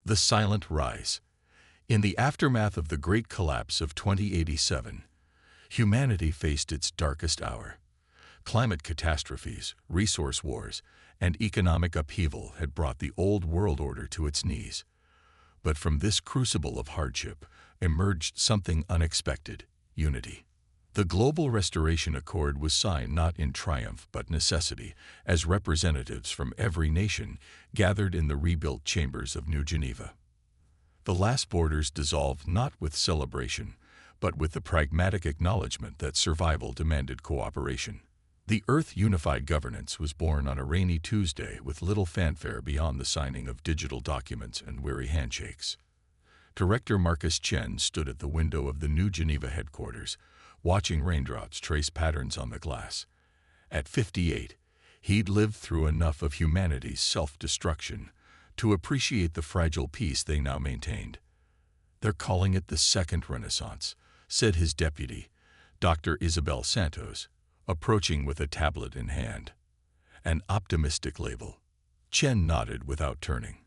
The Silent Rise. In the aftermath of the Great Collapse of 2087, humanity faced its darkest hour. Climate catastrophes, resource wars, and economic upheaval had brought the old world order to its knees. But from this crucible of hardship emerged something unexpected: unity. The Global Restoration Accord was signed not in triumph but necessity, as representatives from every nation gathered in the rebuilt chambers of New Geneva. The last borders dissolved not with celebration, but with the pragmatic acknowledgement that survival demanded cooperation. The Earth Unified Governance was born on a rainy Tuesday with little fanfare beyond the signing of digital documents and weary handshakes. Director Marcus Chen stood at the window of the New Geneva headquarters, watching raindrops trace patterns on the glass. At 58, he'd lived through enough of humanity's self-destruction to appreciate the fragile peace they now maintained. "They're calling it the Second Renaissance," said his deputy, Dr. Isabel Santos, approaching with a tablet in hand. "An optimistic label." Chen nodded without turning.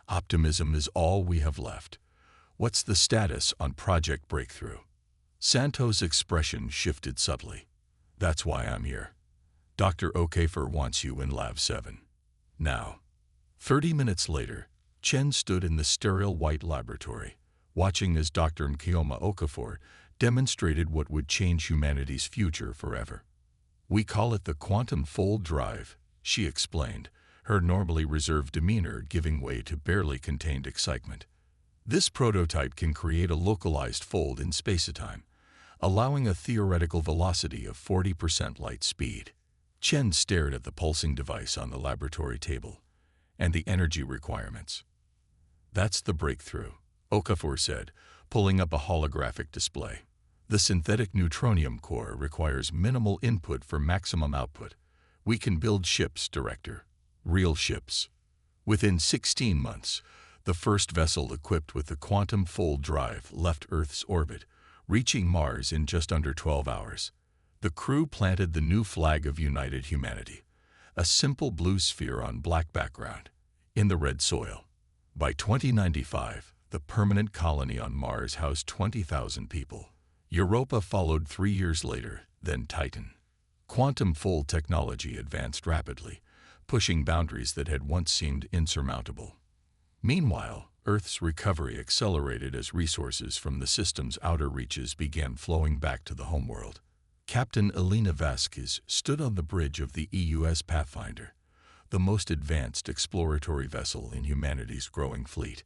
"Optimism is all we have left. What's the status on Project Breakthrough?" Santos' expression shifted subtly. "That's why I'm here. Dr. Okafor wants you in Lab 7. Now." 30 minutes later, Chen stood in the sterile white laboratory, watching as Dr. Nkeoma Okafor demonstrated what would change humanity's future forever. "We call it the quantum fold drive," she explained, her normally reserved demeanor giving way to barely contained excitement. "This prototype can create a localized fold in space-time, allowing a theoretical velocity of 40% light speed." Chen stared at the pulsing device on the laboratory table. "And the energy requirements?" "That's the breakthrough," Okafor said, pulling up a holographic display. "The synthetic neutronium core requires minimal input for maximum output. We can build ships, Director. Real ships." Within 16 months, the first vessel equipped with the quantum fold drive left Earth's orbit, reaching Mars in just under 12 hours. The crew planted the new flag of united humanity, a simple blue sphere on black background, in the red soil. By 2095, the permanent colony on Mars housed 20,000 people. Europa followed 3 years later, then Titan. Quantum fold technology advanced rapidly, pushing boundaries that had once seemed insurmountable. Meanwhile, Earth's recovery accelerated as resources from the system's outer reaches began flowing back to the homeworld. Captain Elena Vasquez stood on the bridge of the EUS Pathfinder, the most advanced exploratory vessel in humanity's growing fleet.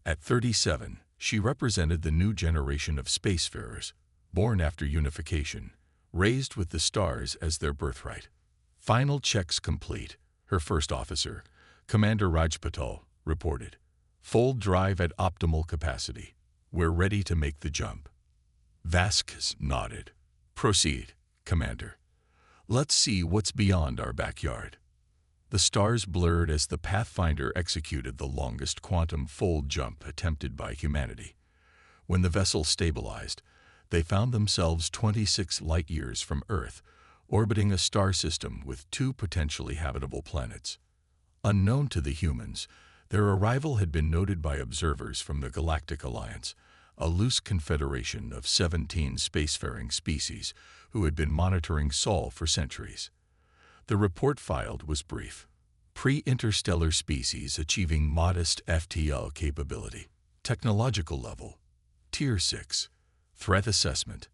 At 37, she represented the new generation of spacefarers, born after unification, raised with the stars as their birthright. "Final checks complete," her first officer, Commander Rajpatal, reported. "Fold drive at optimal capacity. We're ready to make the jump." Vasquez nodded. "Proceed, Commander. Let's see what's beyond our backyard." The stars blurred as the Pathfinder executed the longest quantum fold jump attempted by humanity. When the vessel stabilized, they found themselves 26 light-years from Earth, orbiting a star system with 2 potentially habitable planets. Unknown to the humans, their arrival had been noted by observers from the Galactic Alliance, a loose confederation of 17 spacefaring species who had been monitoring Sol for centuries. The report filed was brief. Pre-interstellar species achieving modest FTL capability. Technological level: Tier 6. Threat assessment: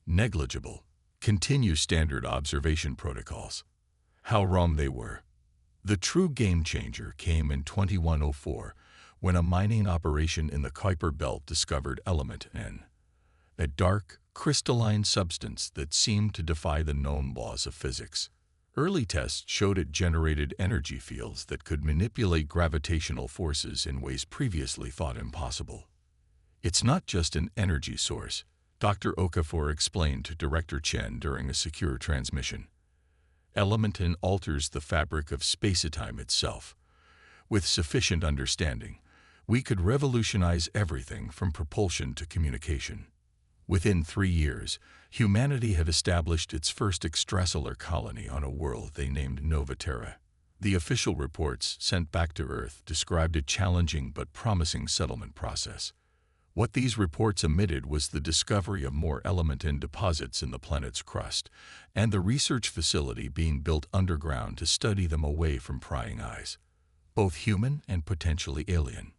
negligible. Continue standard observation protocols. How wrong they were. The true game-changer came in 2104, when a mining operation in the Kuiper Belt discovered element N, a dark, crystalline substance that seemed to defy the known laws of physics. Early tests showed it generated energy fields that could manipulate gravitational forces in ways previously thought impossible. "It's not just an energy source," Dr. Okafor explained to Director Chen during a secure transmission. "Element N alters the fabric of space-time itself. With sufficient understanding, we could revolutionize everything from propulsion to communication." Within 3 years, humanity had established its first extrasolar colony on a world they named Nova Terra. The official reports sent back to Earth described a challenging but promising settlement process. What these reports omitted was the discovery of more element and deposits in the planet's crust, and the research facility being built underground to study them away from prying eyes, both human and potentially alien.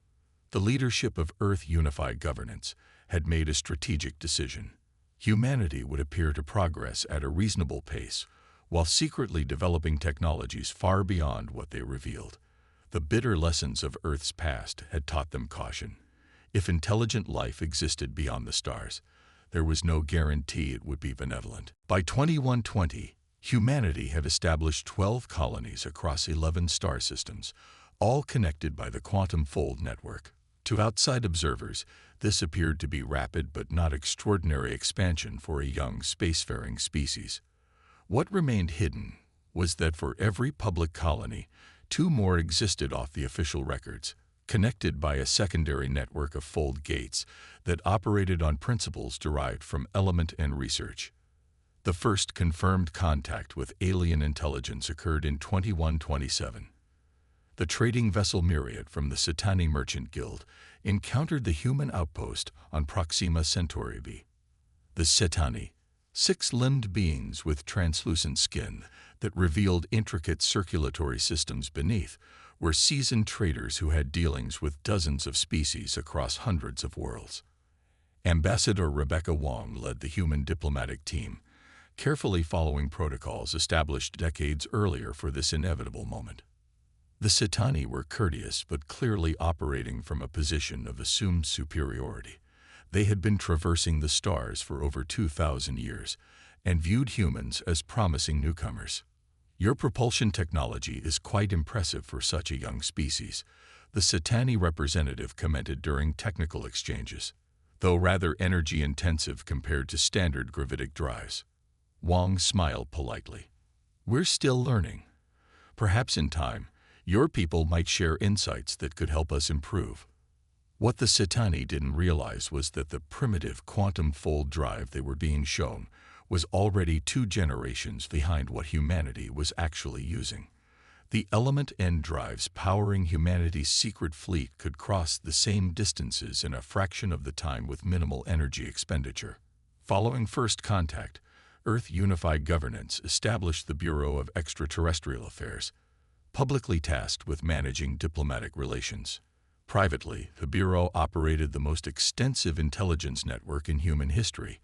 The leadership of Earth Unified Governance had made a strategic decision. Humanity would appear to progress at a reasonable pace, while secretly developing technologies far beyond what they revealed. The bitter lessons of Earth's past had taught them caution. If intelligent life existed beyond the stars, there was no guarantee it would be benevolent. By 2120, humanity had established 12 colonies across 11 star systems, all connected by the quantum fold network. To outside observers, this appeared to be rapid but not extraordinary expansion for a young spacefaring species. What remained hidden was that for every public colony, 2 more existed off the official records, connected by a secondary network of fold gates that operated on principles derived from element and research. The first confirmed contact with alien intelligence occurred in 2127. The trading vessel Myriad from the Cetani Merchant Guild encountered the human outpost on Proxima Centauri b. The Cetani, 6-limbed beings with translucent skin that revealed intricate circulatory systems beneath, were seasoned traders who had dealings with dozens of species across hundreds of worlds. Ambassador Rebecca Wong led the human diplomatic team, carefully following protocols established decades earlier for this inevitable moment. The Cetani were courteous but clearly operating from a position of assumed superiority. They had been traversing the stars for over 2,000 years and viewed humans as promising newcomers. "Your propulsion technology is quite impressive for such a young species," the Cetani representative commented during technical exchanges, though rather energy-intensive compared to standard gravitic drives. Wong smiled politely. "We're still learning. Perhaps in time, your people might share insights that could help us improve." What the Cetani didn't realize was that the primitive quantum fold drive they were being shown was already 2 generations behind what humanity was actually using. The element end drives powering humanity's secret fleet could cross the same distances in a fraction of the time with minimal energy expenditure. Following first contact, Earth Unified Governance established the Bureau of Extraterrestrial Affairs, publicly tasked with managing diplomatic relations. Privately, the Bureau operated the most extensive intelligence network in human history,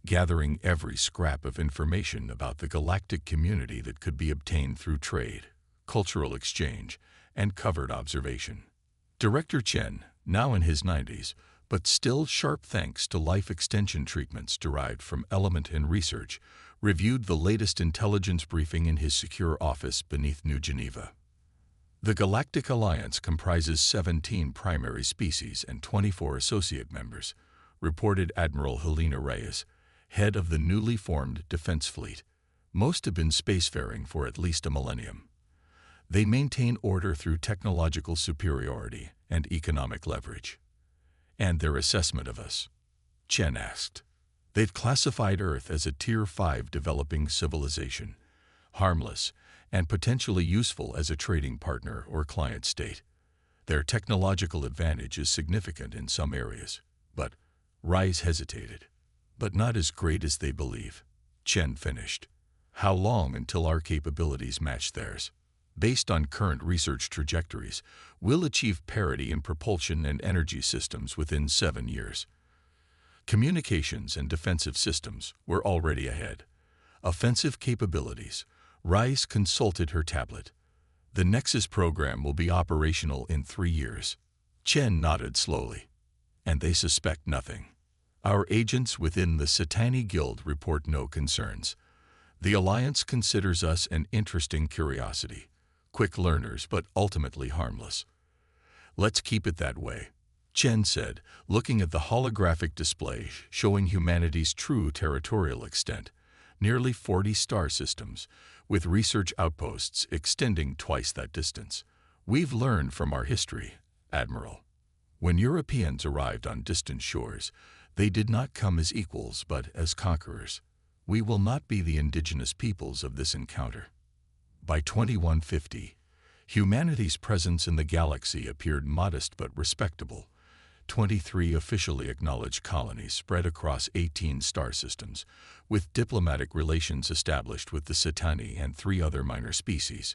gathering every scrap of information about the galactic community that could be obtained through trade, cultural exchange, and covert observation. Director Chen, now in his 90s, but still sharp thanks to life extension treatments derived from element and research, reviewed the latest intelligence briefing in his secure office beneath New Geneva. The Galactic Alliance comprises 17 primary species and 24 associate members, reported Admiral Helena Reyes, head of the newly formed Defense Fleet. Most have been spacefaring for at least a millennium. They maintain order through technological superiority and economic leverage. "And their assessment of us?" Chen asked. "They've classified Earth as a Tier 5 developing civilization, harmless, and potentially useful as a trading partner or client state. Their technological advantage is significant in some areas, but..." Rice hesitated. "But not as great as they believe," Chen finished. "How long until our capabilities match theirs? Based on current research trajectories, we'll achieve parity in propulsion and energy systems within 7 years. Communications and defensive systems were already ahead. Offensive capabilities." Rice consulted her tablet. "The Nexus program will be operational in 3 years." Chen nodded slowly. "And they suspect nothing. Our agents within the Cetani Guild report no concerns. The Alliance considers us an interesting curiosity, quick learners but ultimately harmless." "Let's keep it that way," Chen said, looking at the holographic display showing humanity's true territorial extent, nearly 40 star systems, with research outposts extending twice that distance. "We've learned from our history, Admiral. When Europeans arrived on distant shores, they did not come as equals but as conquerors. We will not be the indigenous peoples of this encounter." By 2150, Humanity's presence in the galaxy appeared modest but respectable. 23 officially acknowledged colonies spread across 18 star systems, with diplomatic relations established with the Cetani and 3 other minor species.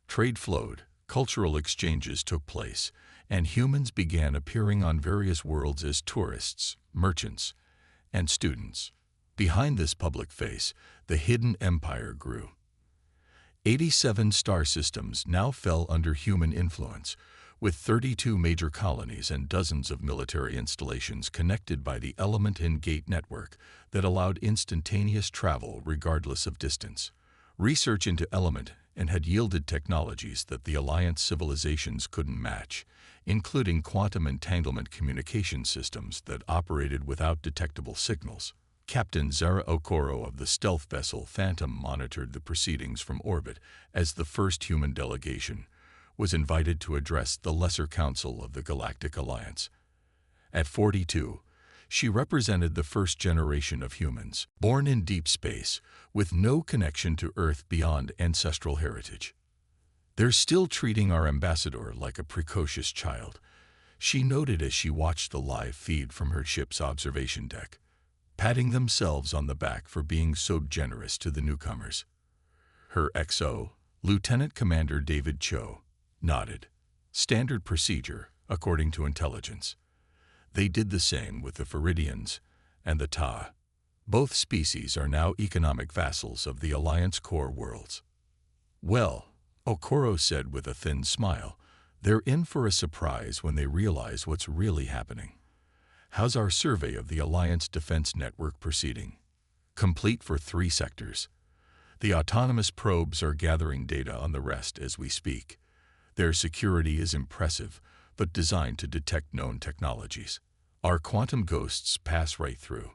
Trade flowed, cultural exchanges took place, and humans began appearing on various worlds as tourists, merchants, and students. Behind this public face, the hidden empire grew. 87 star systems now fell under human influence, with 32 major colonies and dozens of military installations connected by the Element in-Gate network that allowed instantaneous travel regardless of distance. Research into Element and had yielded technologies that the Alliance civilizations couldn't match, including quantum entanglement communication systems that operated without detectable signals. Captain Zara Okoro of the stealth vessel Phantom monitored the proceedings from orbit as the first human delegation was invited to address the Lesser Council of the Galactic Alliance. At 42, she represented the first generation of humans, born in deep space, with no connection to Earth beyond ancestral heritage. "They're still treating our ambassador like a precocious child," she noted as she watched the live feed from her ship's observation deck, patting themselves on the back for being so generous to the newcomers. Her XO, Lieutenant Commander David Cho, nodded. Standard procedure, according to intelligence. They did the same with the Feridians and the Ta. Both species are now economic vassals of the Alliance core worlds. "Well," Okoro said with a thin smile, "they're in for a surprise when they realize what's really happening. How's our survey of the Alliance Defense Network proceeding?" "Complete for 3 sectors. The autonomous probes are gathering data on the rest as we speak. Their security is impressive, but designed to detect known technologies. Our quantum ghosts pass right through."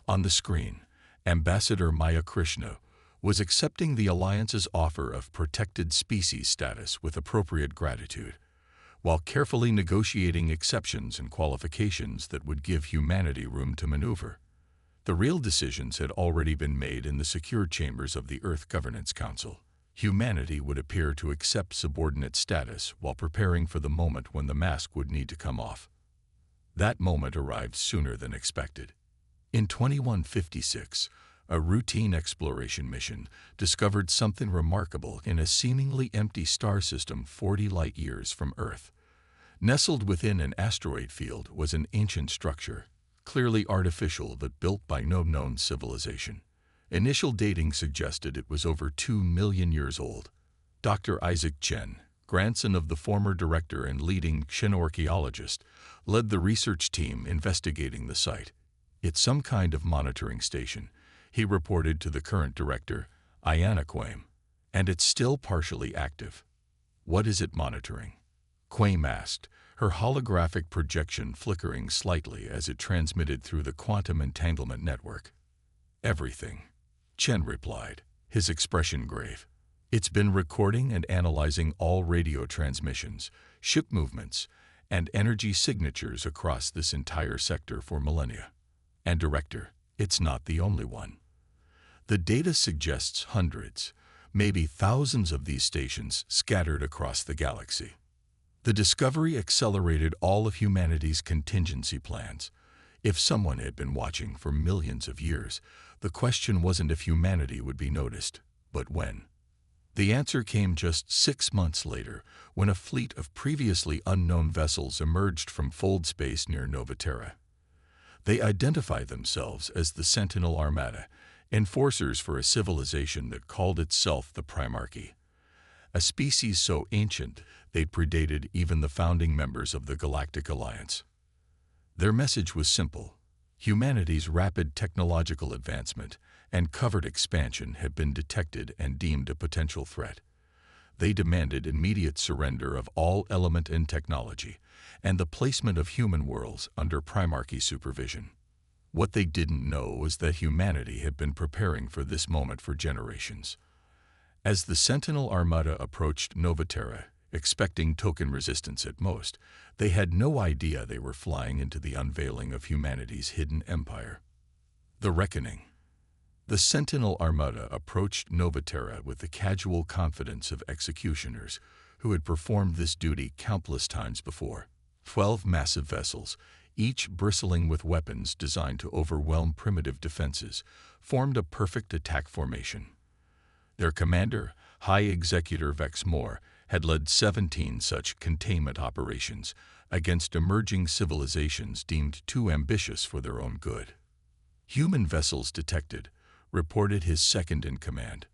On the screen, Ambassador Maya Krishna was accepting the Alliance's offer of protected species status with appropriate gratitude, while carefully negotiating exceptions and qualifications that would give humanity room to maneuver. The real decisions had already been made in the secure chambers of the Earth Governance Council. Humanity would appear to accept subordinate status while preparing for the moment when the mask would need to come off. That moment arrived sooner than expected. In 2156, a routine exploration mission discovered something remarkable in a seemingly empty star system 40 light-years from Earth. Nestled within an asteroid field was an ancient structure, clearly artificial but built by no known civilization. Initial dating suggested it was over 2 million years old. Dr. Isaac Chen, grandson of the former director and leading archaeologist, led the research team investigating the site. "It's some kind of monitoring station," he reported to the current director, Ayanna Quaim, "and it's still partially active." "What is it monitoring?" Quaim asked, her holographic projection flickering slightly as it transmitted through the quantum entanglement network. "Everything," Chen replied, his expression grave. "It's been recording and analyzing all radio transmissions, ship movements, and energy signatures across this entire sector for millennia. And Director, it's not the only one. The data suggests hundreds, maybe thousands of these stations scattered across the galaxy." The discovery accelerated all of humanity's contingency plans. If someone had been watching for millions of years, the question wasn't if humanity would be noticed, but when. The answer came just 6 months later, when a fleet of previously unknown vessels emerged from fold space near Novaterra. They identified themselves as the Sentinel Armada, enforcers for a civilization that called itself the Primarchy, a species so ancient they predated even the founding members of the Galactic Alliance. Their message was simple: humanity's rapid technological advancement and covered expansion had been detected and deemed a potential threat. They demanded immediate surrender of all element and technology and the placement of human worlds under Primarchy supervision. What they didn't know was that humanity had been preparing for this moment for generations. As the Sentinel Armada approached Novaterra, expecting token resistance at most, they had no idea they were flying into the unveiling of humanity's hidden empire. The Reckoning. The Sentinel Armada approached Novaterra with the casual confidence of executioners who had performed this duty countless times before. 12 massive vessels, each bristling with weapons designed to overwhelm primitive defenses, formed a perfect attack formation. Their commander, High Executor Vex Moore, had led 17 such containment operations against emerging civilizations deemed too ambitious for their own good. Human vessels detected, reported his second-in-command.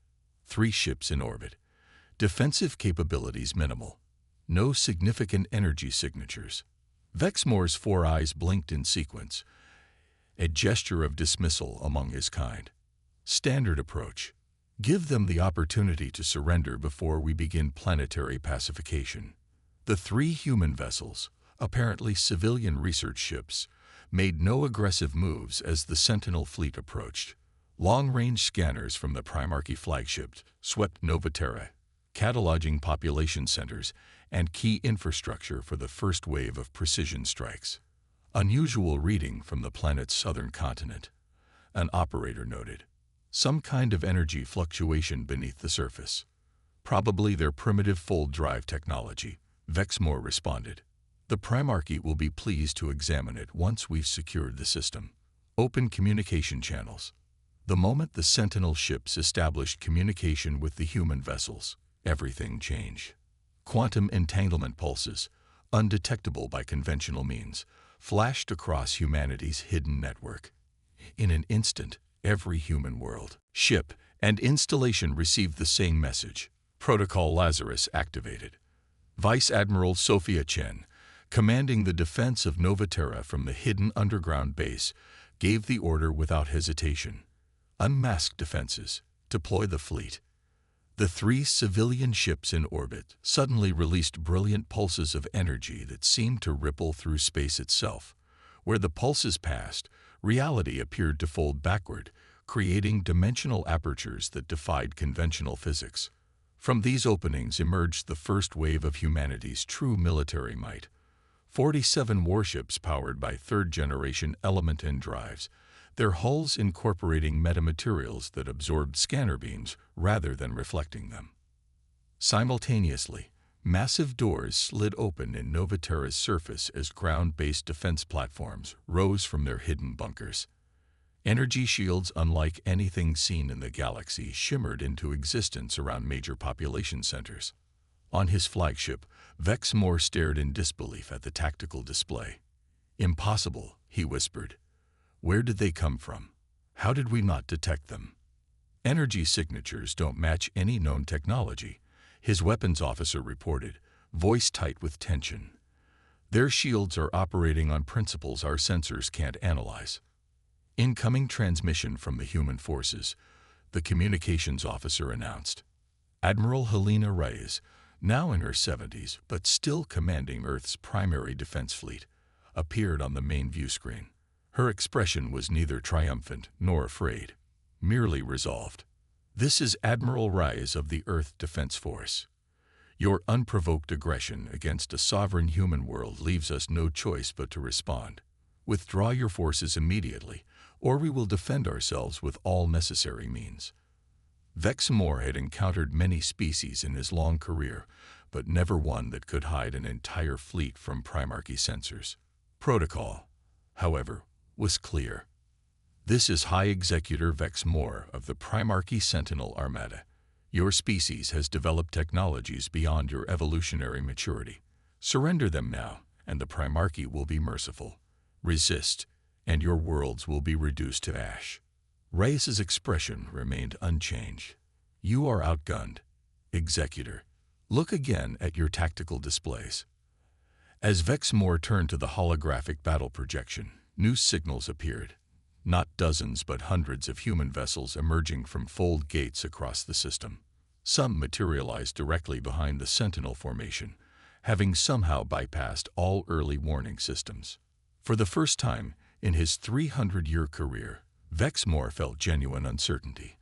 3 ships in orbit. Defensive capabilities minimal. No significant energy signatures. Vex Moore's 4 eyes blinked in sequence, a gesture of dismissal among his kind. Standard approach. Give them the opportunity to surrender before we begin planetary pacification. The 3 human vessels, apparently civilian research ships, made no aggressive moves as the Sentinel fleet approached. Long-range scanners from the Primarchy flagship swept Novaterra, cataloging population centers and key infrastructure for the first wave of precision strikes. Unusual reading from the planet's southern continent, an operator noted. Some kind of energy fluctuation beneath the surface. Probably their primitive fold drive technology, Vex Moore responded. The Primarchy will be pleased to examine it once we've secured the system. Open communication channels. The moment the Sentinel ships established communication with the human vessels, everything changed. Quantum entanglement pulses, undetectable by conventional means, flashed across humanity's hidden network. In an instant, every human world, ship, and installation received the same message. Protocol Lazarus activated. Vice Admiral Sophia Chen, commanding the defense of Novaterra from the hidden underground base, gave the order without hesitation. Unmask defenses. Deploy the fleet. The 3 civilian ships in orbit suddenly released brilliant pulses of energy that seemed to ripple through space itself. Where the pulses passed, reality appeared to fold backward, creating dimensional apertures that defied conventional physics. From these openings emerged the first wave of humanity's true military might. 47 warships powered by 3rd-generation Element N drives, their hulls incorporating metamaterials that absorbed scanner beams rather than reflecting them. Simultaneously, massive doors slid open in Novaterra's surface as ground-based defense platforms rose from their hidden bunkers. Energy shields unlike anything seen in the galaxy shimmered into existence around major population centers. On his flagship, Vex Moore stared in disbelief at the tactical display. "Impossible," he whispered. "Where did they come from? How did we not detect them?" "Energy signatures don't match any known technology," his weapons officer reported, voice tight with tension. "Their shields are operating on principles our sensors can't analyze." "Incoming transmission from the human forces," the communications officer announced. Admiral Helena Reyes, now in her 70s but still commanding Earth's primary defense fleet, appeared on the main view screen. Her expression was neither triumphant nor afraid, merely resolved. "This is Admiral Reyes of the Earth Defense Force. Your unprovoked aggression against a sovereign human world leaves us no choice but to respond. Withdraw your forces immediately, or we will defend ourselves with all necessary means." Vex Moore had encountered many species in his long career, but never one that could hide an entire fleet from Primarchy sensors. Protocol, however, was clear. "This is High Executor Vex Moore of the Primarchy Sentinel Armada. Your species has developed technologies beyond your evolutionary maturity. Surrender them now, and the Primarchy will be merciful. Resist, and your worlds will be reduced to ash." Reyes's expression remained unchanged. "You are outgunned, Executor. Look again at your tactical displays." As Vex Moore turned to the holographic battle projection, new signals appeared. Not dozens but hundreds of human vessels emerging from fold gates across the system. Some materialized directly behind the Sentinel formation, having somehow bypassed all early warning systems. For the first time in his 300-year career, Vex Moore felt genuine uncertainty.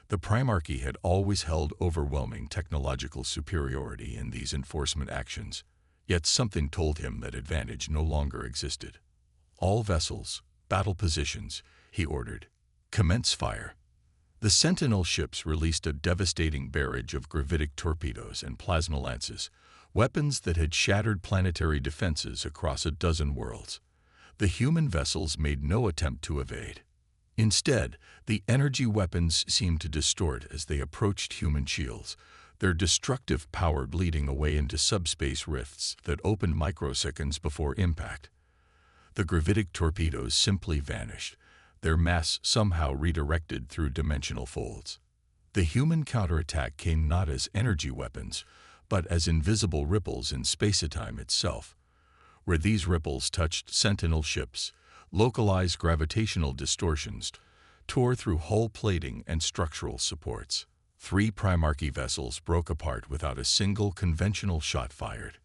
The Primarchy had always held overwhelming technological superiority in these enforcement actions, yet something told him that advantage no longer existed. "All vessels, battle positions," he ordered. "Commence fire." The Sentinel ships released a devastating barrage of gravitic torpedoes and plasma lances, weapons that had shattered planetary defenses across a dozen worlds. The human vessels made no attempt to evade. Instead, the energy weapons seemed to distort as they approached human shields, their destructive power bleeding away into subspace rifts that opened microseconds before impact. The gravitic torpedoes simply vanished, their mass somehow redirected through dimensional folds. The human counterattack came not as energy weapons, but as invisible ripples in space-time itself. Where these ripples touched Sentinel ships, localized gravitational distortions tore through hull plating and structural supports. 3 Primarchy vessels broke apart without a single conventional shot fired.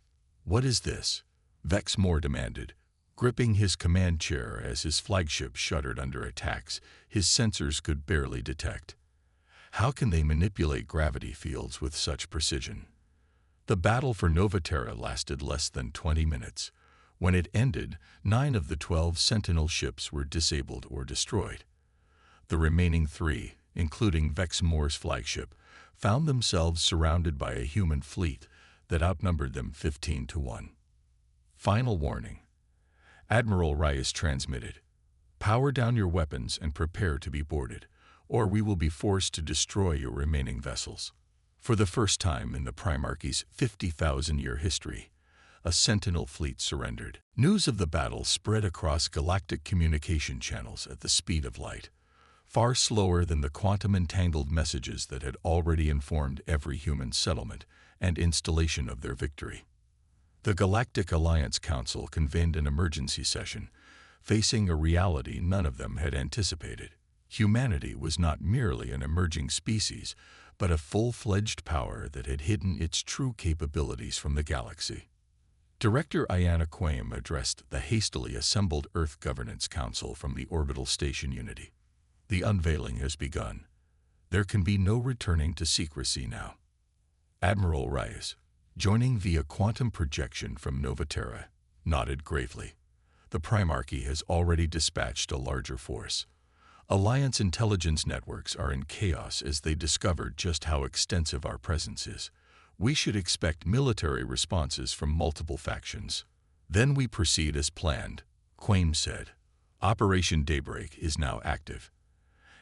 "What is this?" Vex Moore demanded, gripping his command chair as his flagship shuddered under attacks his sensors could barely detect. How can they manipulate gravity fields with such precision? The battle for Novaterra lasted less than 20 minutes. When it ended, 9 of the 12 Sentinel ships were disabled or destroyed. The remaining 3, including Vex Moore's flagship, found themselves surrounded by a human fleet that outnumbered them 15-1. Final warning. Admiral Reyes transmitted, "Power down your weapons and prepare to be boarded, or we will be forced to destroy your remaining vessels." For the first time in the Primarchy's 50,000-year history, a Sentinel fleet surrendered. News of the battle spread across galactic communication channels at the speed of light, far slower than the quantum-entangled messages that had already informed every human settlement and installation of their victory. The Galactic Alliance Council convened an emergency session, facing a reality none of them had anticipated. Humanity was not merely an emerging species, but a full-fledged power that had hidden its true capabilities from the galaxy. Director Ayanna Quaim addressed the hastily assembled Earth Governance Council from the orbital station Unity. "The unveiling has begun. There can be no returning to secrecy now." Admiral Reyes, joining via quantum projection from Novaterra, nodded gravely. "The Primarchy has already dispatched a larger force. Alliance intelligence networks are in chaos as they discovered just how extensive our presence is. We should expect military responses from multiple factions." "Then we proceed as planned," Quaim said. "Operation Daybreak is now active.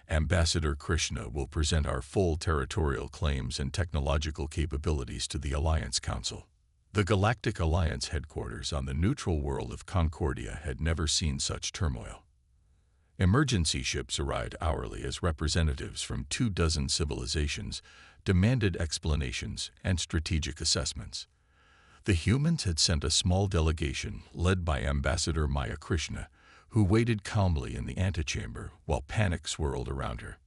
Ambassador Krishna will present our full territorial claims and technological capabilities to the Alliance Council." The Galactic Alliance headquarters on the neutral world of Concordia had never seen such turmoil. Emergency ships arrived hourly as representatives from 24 civilizations demanded explanations and strategic assessments. The humans had sent a small delegation led by Ambassador Maya Krishna, who waited calmly in the antechamber while panic swirled around her.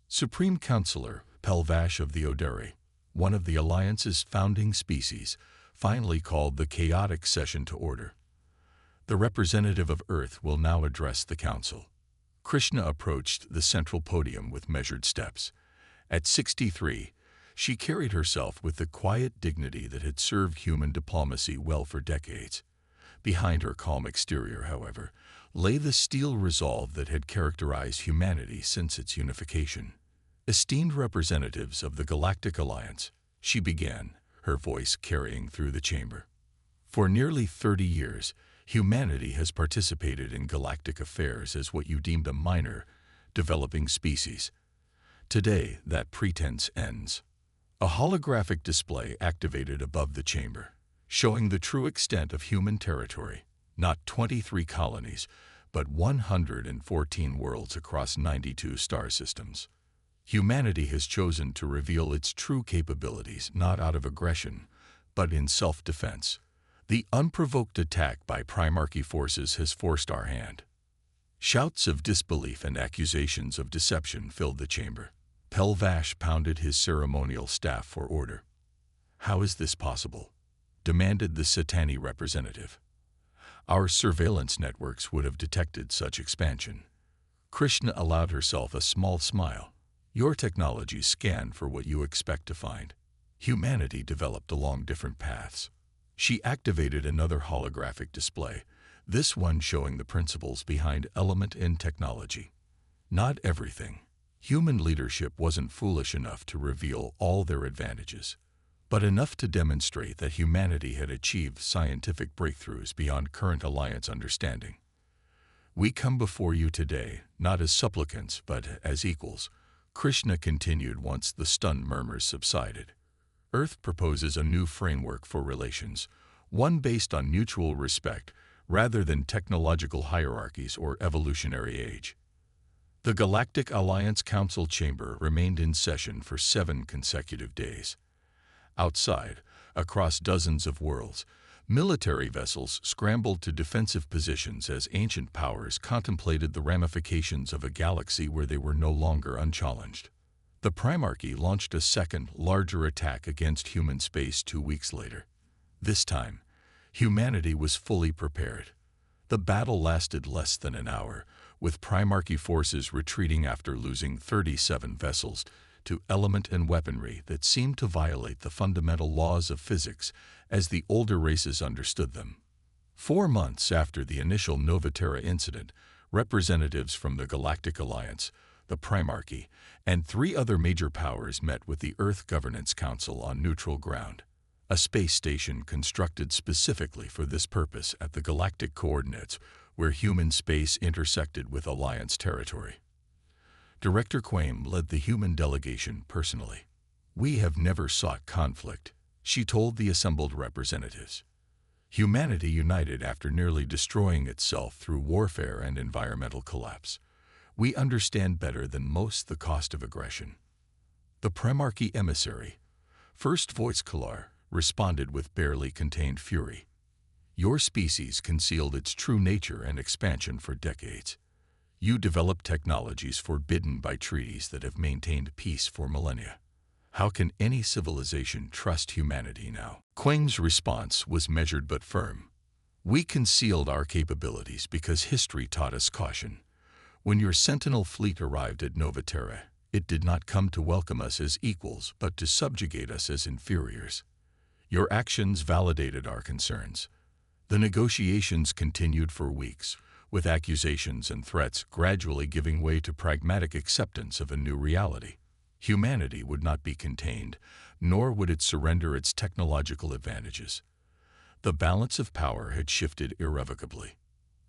Supreme Counselor Pelvash of the Oderi, one of the Alliance's founding species, finally called the chaotic session to order. "The representative of Earth will now address the Council." Krishna approached the central podium with measured steps. At 63, she carried herself with the quiet dignity that had served human diplomacy well for decades. Behind her calm exterior, however, lay the steel resolve that had characterized humanity since its unification. "Esteemed representatives of the Galactic Alliance," she began, her voice carrying through the chamber. "For nearly 30 years, humanity has participated in galactic affairs as what you deemed a minor, developing species. Today, that pretense ends." A holographic display activated above the chamber, showing the true extent of human territory, not 23 colonies, but 114 worlds across 92 star systems. Humanity has chosen to reveal its true capabilities not out of aggression, but in self-defense. The unprovoked attack by Primarchy forces has forced our hand. Shouts of disbelief and accusations of deception filled the chamber. Pelvash pounded his ceremonial staff for order. "How is this possible?" demanded the Satani representative. "Our surveillance networks would have detected such expansion." Krishna allowed herself a small smile. "Your technologies scan for what you expect to find. Humanity developed along different paths." She activated another holographic display, this one showing the principles behind element in technology. Not everything. Human leadership wasn't foolish enough to reveal all their advantages. but enough to demonstrate that humanity had achieved scientific breakthroughs beyond current alliance understanding. We come before you today, not as supplicants, but as equals, Krishna continued once the stunned murmurs subsided. Earth proposes a new framework for relations, one based on mutual respect rather than technological hierarchies or evolutionary age. The Galactic Alliance Council chamber remained in session for 7 consecutive days. Outside, across dozens of worlds, military vessels scrambled to defensive positions as ancient powers contemplated the ramifications of a galaxy where they were no longer unchallenged. The Primarchy launched a second, larger attack against human space 2 weeks later. This time, humanity was fully prepared. The battle lasted less than an hour, with Primarchy forces retreating after losing 37 vessels to element and weaponry that seemed to violate the fundamental laws of physics as the older races understood them. 4 months after the initial Novaterra incident, representatives from the Galactic Alliance, the Primarchy, and 3 other major powers met with the Earth Governance Council on neutral ground, a space station constructed specifically for this purpose at the galactic coordinates where human space intersected with Alliance territory. Director Quaim led the human delegation personally. "We have never sought conflict," she told the assembled representatives. "Humanity united after nearly destroying itself through warfare and environmental collapse. We understand better than most the cost of aggression." The Primarchy emissary, First Voice Kalar, responded with barely contained fury. "Your species concealed its true nature and expansion for decades. You developed technologies forbidden by treaties that have maintained peace for millennia. How can any civilization trust humanity now?" Quaim's response was measured but firm. "We concealed our capabilities because history taught us caution. When your Sentinel fleet arrived at Novaterra, it did not come to welcome us as equals, but to subjugate us as inferiors. Your actions validated our concerns." The negotiations continued for weeks, with accusations and threats gradually giving way to pragmatic acceptance of a new reality. Humanity would not be contained, nor would it surrender its technological advantages. The balance of power had shifted irrevocably.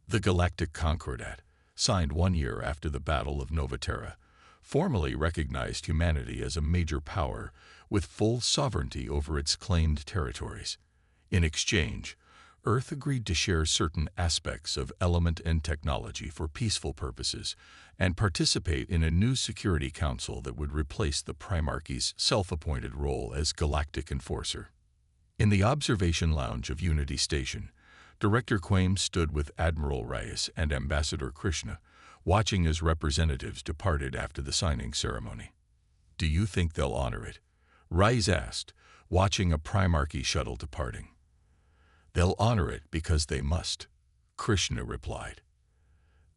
The Galactic Concordat, signed 1 year after the Battle of Novaterra, formally recognized humanity as a major power with full sovereignty over its claimed territories. In exchange, Earth agreed to share certain aspects of element and technology for peaceful purposes and participate in a new Security Council that would replace the Primarchy's self-appointed role as galactic enforcer. In the observation lounge of Unity Station, Director Quaim stood with Admiral Reyes and Ambassador Krishna, watching as representatives departed after the signing ceremony. "Do you think they'll honor it?" Reyes asked, watching a Primarchy shuttle departing. "They'll honor it because they must," Krishna replied.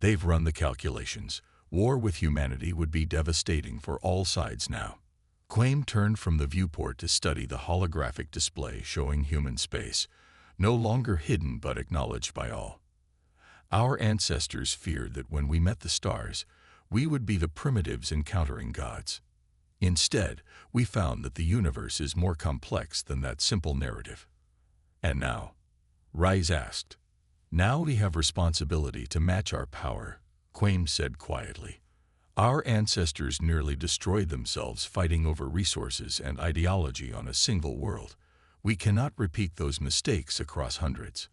"They've run the calculations. War with humanity would be devastating for all sides now." Quaim turned from the viewport to study the holographic display showing human space, no longer hidden but acknowledged by all. "Our ancestors feared that when we met the stars, we would be the primitives encountering gods. Instead, we found that the universe is more complex than that simple narrative." "And now?" Reyes asked. "Now we have responsibility to match our power," Quaim said quietly. "Our ancestors nearly destroyed themselves fighting over resources and ideology on a single world. We cannot repeat those mistakes across hundreds."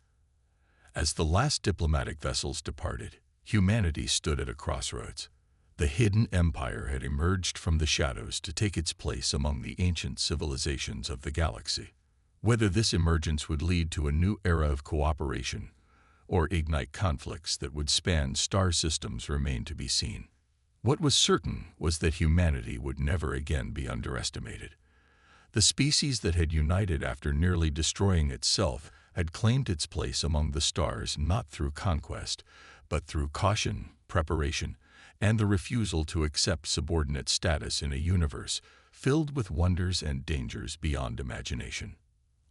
As the last diplomatic vessels departed, humanity stood at a crossroads. The hidden empire had emerged from the shadows to take its place among the ancient civilizations of the galaxy. Whether this emergence would lead to a new era of cooperation or ignite conflicts that would span star systems remained to be seen. What was certain was that humanity would never again be underestimated. The species that had united after nearly destroying itself had claimed its place among the stars not through conquest, but through caution, preparation, and the refusal to accept subordinate status in a universe filled with wonders and dangers beyond imagination.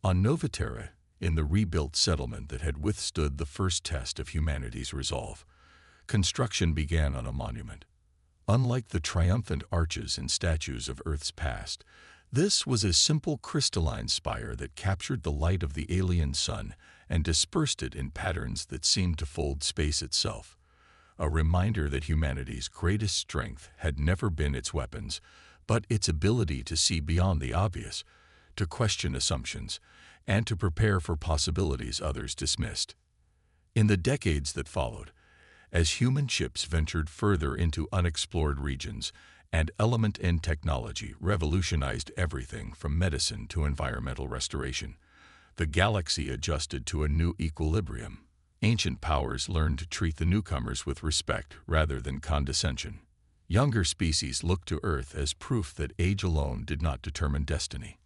On Novaterra, in the rebuilt settlement that had withstood the first test of humanity's resolve, construction began on a monument. Unlike the triumphant arches and statues of Earth's past, This was a simple crystalline spire that captured the light of the alien sun and dispersed it in patterns that seemed to fold space itself, a reminder that humanity's greatest strength had never been its weapons, but its ability to see beyond the obvious, to question assumptions, and to prepare for possibilities others dismissed. In the decades that followed, as human ships ventured further into unexplored regions and element and technology revolutionized everything from medicine to environmental restoration, the galaxy adjusted to a new equilibrium. Ancient powers learned to treat the newcomers with respect rather than condescension. Younger species looked to Earth as proof that age alone did not determine destiny.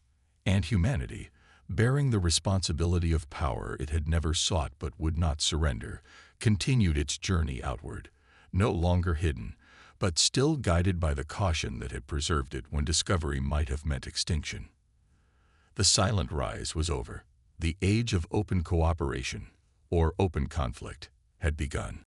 And humanity, bearing the responsibility of power it had never sought but would not surrender, continued its journey outward, no longer hidden, but still guided by the caution that had preserved it when discovery might have meant extinction. The silent rise was over. The age of open cooperation, or open conflict, had begun.